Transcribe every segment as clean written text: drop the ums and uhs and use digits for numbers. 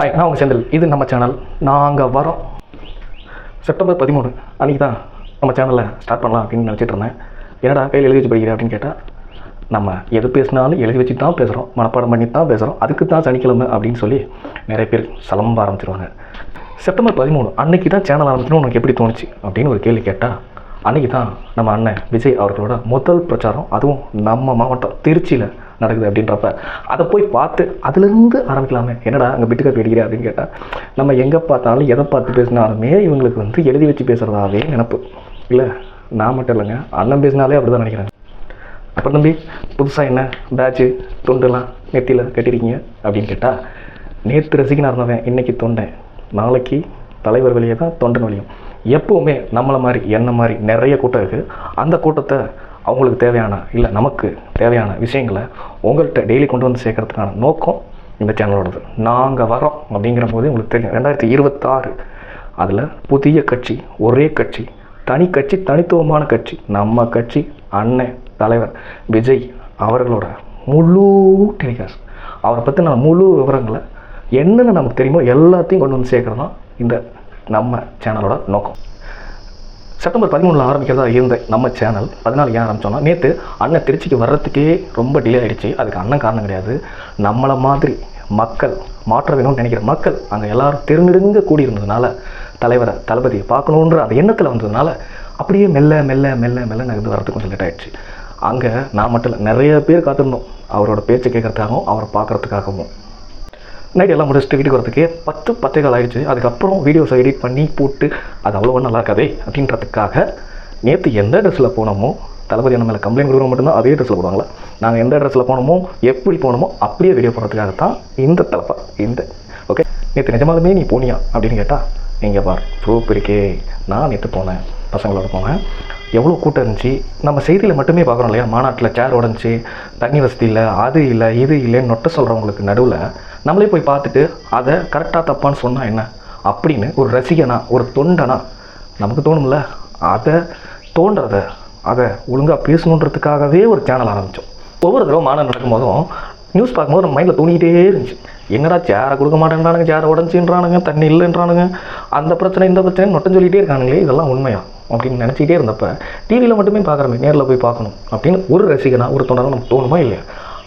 Hi, நான் உங்கள் செந்தில். இது நம்ம சேனல். நாங்கள் வரோம். செப்டம்பர் 13 அன்றைக்கி தான் நம்ம சேனலில் ஸ்டார்ட் பண்ணலாம் அப்படின்னு நினச்சிட்டு இருந்தேன். என்னடா கையில் எழுதி வச்சு படிக்கிறேன் அப்படின்னு கேட்டால், நம்ம எது பேசினாலும் எழுதி வச்சு தான் பேசுகிறோம், மனப்பாடம் பண்ணி தான் பேசுகிறோம், அதுக்கு தான் சனிக்கிழமை அப்படின்னு சொல்லி நிறைய பேர் சலம்ப ஆரம்பிச்சிருவாங்க. செப்டம்பர் 13 அன்றைக்கி தான் சேனல் ஆரம்பிக்கணும் உனக்கு எப்படி தோணுச்சு அப்படின்னு ஒரு கேள்வி கேட்டால், அன்றைக்கி தான் நம்ம அண்ணன் விஜய் அவர்களோட முதல் பிரச்சாரம், அதுவும் நம்ம மாவட்டம் திருச்சியில் நடக்குது அப்படின்றப்ப அதை போய் பார்த்து அதுலேருந்து ஆரம்பிக்கலாமே. என்னடா அங்கே பிட்டுக்க பேடிக்கிறேன் அப்படின்னு கேட்டால், நம்ம எங்கே பார்த்தாலும் எதை பார்த்து பேசினாலுமே இவங்களுக்கு எழுதி வச்சு பேசுகிறதாவே நினப்பு இல்லை. நான் மட்டும் இல்லைங்க, அண்ணன் பேசினாலே அப்படி தான் நினைக்கிறேன். அப்புறம் தம்பி புதுசாக என்ன பேட்சு தொண்டெல்லாம் நெத்தியில் கட்டிருக்கீங்க அப்படின்னு கேட்டால், நேற்று ரசிகனாக இருந்தவன் இன்றைக்கி தொண்டேன், நாளைக்கு தலைவர் வழியே தான் தொண்டன் வழியும். எப்போவுமே நம்மளை மாதிரி என்ன மாதிரி நிறைய கூட்டம் இருக்குது. அந்த கூட்டத்தை அவங்களுக்கு தேவையான இல்லை நமக்கு தேவையான விஷயங்களை உங்கள்கிட்ட டெய்லி கொண்டு வந்து சேர்க்கறதுக்கான நோக்கம் இந்த சேனலோடது. நாங்கள் வரோம் அப்படிங்கிற போது உங்களுக்கு தெரியும் 2026 அதில் புதிய கட்சி, ஒரே கட்சி, தனி கட்சி, தனித்துவமான கட்சி, நம்ம கட்சி, அண்ணன் தலைவர் விஜய் அவர்களோட முழு டெலிகாஸ்ட், அவரை பற்றின முழு விவரங்களை என்னென்ன நமக்கு தெரியுமோ எல்லாத்தையும் கொண்டு வந்து சேர்க்குறது தான் இந்த நம்ம சேனலோட நோக்கம். செப்டம்பர் 13 ஆரம்பிக்கிறதா இருந்த நம்ம சேனல் 14 ஏன் ஆரம்பித்தோன்னா, நேற்று அண்ணன் திருச்சிக்கு வர்றதுக்கே ரொம்ப டிலே ஆகிடுச்சு. அதுக்கு அண்ணன் காரணம் கிடையாது. நம்மளை மாதிரி மக்கள், மாற்ற வேணும்னு நினைக்கிற மக்கள் அங்கே எல்லோரும் திருநெடுங்க கூடியிருந்ததுனால, தலைவரை தளபதியை பார்க்கணுன்ற அந்த எண்ணத்தில் வந்ததுனால அப்படியே மெல்ல மெல்ல மெல்ல மெல்ல நகர்ந்து வரதுக்கு கொஞ்சம் லேட் ஆகிடுச்சு. அங்கே நான் மட்டும் இல்லை, நிறைய பேர் காத்திருந்தோம் அவரோட பேச்சை கேட்குறதுக்காகவும் அவரை பார்க்குறதுக்காகவும். நைட் எல்லாம் முடிச்சுட்டு வீட்டுக்கு வரதுக்கே 10-10 ஆகிடுச்சு. அதுக்கப்புறம் வீடியோஸை எடிட் பண்ணி போட்டு அது அவ்வளோவா நல்லா இருக்காதே அப்படின்றதுக்காக நேற்று எந்த ட்ரெஸ்ஸில் போனோமோ, தளபதி நம்ம மேலே கம்ப்ளைண்ட் கொடுக்க மட்டும்தான் அதே ட்ரெஸ்ஸில் போடுவாங்களா, நாங்கள் எந்த ட்ரெஸ்ஸில் போனோமோ எப்படி போனோமோ அப்படியே வீடியோ போடுறதுக்காகத்தான் இந்த தலைப்பா இந்த ஓகே. நேற்று நிஜமாலுமே நீ போனியா அப்படின்னு கேட்டால், இங்கே பார் ப்ரூஃப் இருக்கே, நான் நேற்று போனேன், பசங்களோட போனேன், எவ்வளோ கூட்டம் இருந்துச்சு. நம்ம செய்தியில் மட்டுமே பார்க்குறோம் இல்லையா, மாநாட்டில் சேர் உடஞ்சி, தண்ணி வசதி இல்லை, அது இல்லை, இது இல்லைன்னு நொட்ட சொல்கிறவங்களுக்கு நடுவில் நம்மளே போய் பார்த்துட்டு அதை கரெக்டாக தப்பான்னு சொன்னால் என்ன அப்படின்னு ஒரு ரசிகனா, ஒரு தொண்டனா நமக்கு தோணும்ல. அதை தோன்றதை அதை ஒழுங்காக பேசணுன்றதுக்காகவே ஒரு சேனல் ஆரம்பித்தோம். ஒவ்வொரு தடவை மாநாடு நடக்கும்போதும் நியூஸ் பார்க்கும்போது நம்ம மைண்டில் தோணிக்கிட்டே இருந்துச்சு, என்னடா சேரை கொடுக்க மாட்டேன்றானுங்க, சேரை உடஞ்சின்றானுங்க, தண்ணி இல்லைன்றானுங்க, அந்த பிரச்சனை இந்த பிரச்சனை நொட்டம் சொல்லிகிட்டே இருக்கானுங்களே, இதெல்லாம் உண்மையா அப்படின்னு நினச்சிக்கிட்டே இருந்தப்போ, டிவியில் மட்டுமே பார்க்குறமே, நேரில் போய் பார்க்கணும் அப்படின்னு ஒரு ரசிகனா, ஒரு தொண்டனா நமக்கு தோணுமா இல்லையா?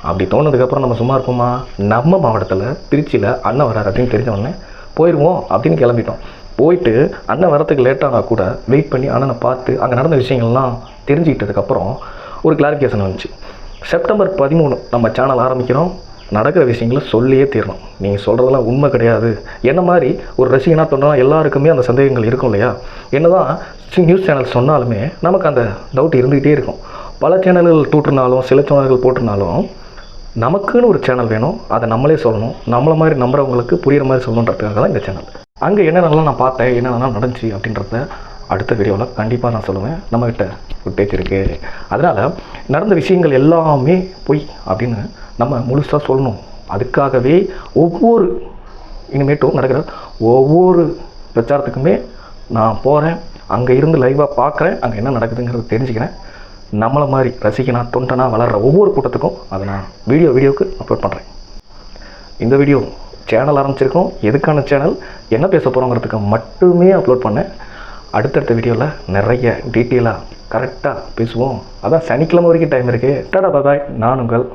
அப்படி தோணுதுக்கப்புறம் நம்ம சும்மா இருப்போமா? நம்ம மாவட்டத்தில் திருச்சியில் அண்ணன் வரார் அப்படின்னு தெரிஞ்சவொடனே போயிடுவோம் அப்படின்னு கிளம்பிட்டோம். போயிட்டு அண்ணன் வரத்துக்கு லேட்டானா கூட வெயிட் பண்ணி அண்ணனை பார்த்து அங்கே நடந்த விஷயங்கள்லாம் தெரிஞ்சுக்கிட்டதுக்கப்புறம் ஒரு கிளாரிஃபிகேஷன் வந்துச்சு. செப்டம்பர் 13 நம்ம சேனல் ஆரம்பிக்கிறோம், நடக்கிற விஷயங்களை சொல்லியே தீரணும், நீங்கள் சொல்கிறதெல்லாம் உண்மை கிடையாது. என்ன மாதிரி ஒரு ரசிகனாக தொண்டனா எல்லாருக்குமே அந்த சந்தேகங்கள் இருக்கும் இல்லையா? என்ன தான் நியூஸ் சேனல் சொன்னாலுமே நமக்கு அந்த டவுட் இருந்துக்கிட்டே இருக்கும். பல சேனல்கள் தூட்டுனாலும் சில சேனல்கள் போட்டுனாலும் நமக்குன்னு ஒரு சேனல் வேணும், அதை நம்மளே சொல்லணும், நம்மளை மாதிரி நம்புறவங்களுக்கு புரிகிற மாதிரி சொல்லணுன்றதுக்காக தான் இந்த சேனல். அங்கே என்னென்னலாம் நான் பார்த்தேன், என்னென்னலாம் நடந்துச்சு அப்படின்றத அடுத்த வீடியோவில் கண்டிப்பாக நான் சொல்லுவேன். நம்மக்கிட்ட ஒரு பேச்சு இருக்குது. அதனால் நடந்த விஷயங்கள் எல்லாமே பொய் அப்படின்னு நம்ம முழுசாக சொல்லணும். அதுக்காகவே ஒவ்வொரு இனிமேட்டும் நடக்கிற ஒவ்வொரு பிரச்சாரத்துக்குமே நான் போகிறேன், அங்கே இருந்து லைவாக பார்க்குறேன், அங்கே என்ன நடக்குதுங்கிறத தெரிஞ்சுக்கிறேன். நம்மளை மாதிரி ரசிகனா தொண்டனா வளர்கிற ஒவ்வொரு கூட்டத்துக்கும் அதை நான் வீடியோவுக்கு அப்லோட் பண்ணுறேன். இந்த வீடியோ சேனல் ஆரம்பிச்சிருக்கோம், எதுக்கான சேனல், என்ன பேச போகிறோங்கிறதுக்கு மட்டுமே அப்லோட் பண்ணேன். அடுத்தடுத்த வீடியோவில் நிறைய டீட்டெயிலாக கரெக்டாக பேசுவோம். அதான் சனிக்கிழமை வரைக்கும் டைம் இருக்குது. டாடா பாய், நான் உங்கள்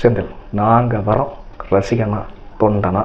செந்தில். நாங்கள் வரோம், ரசிகனா தொண்டனா.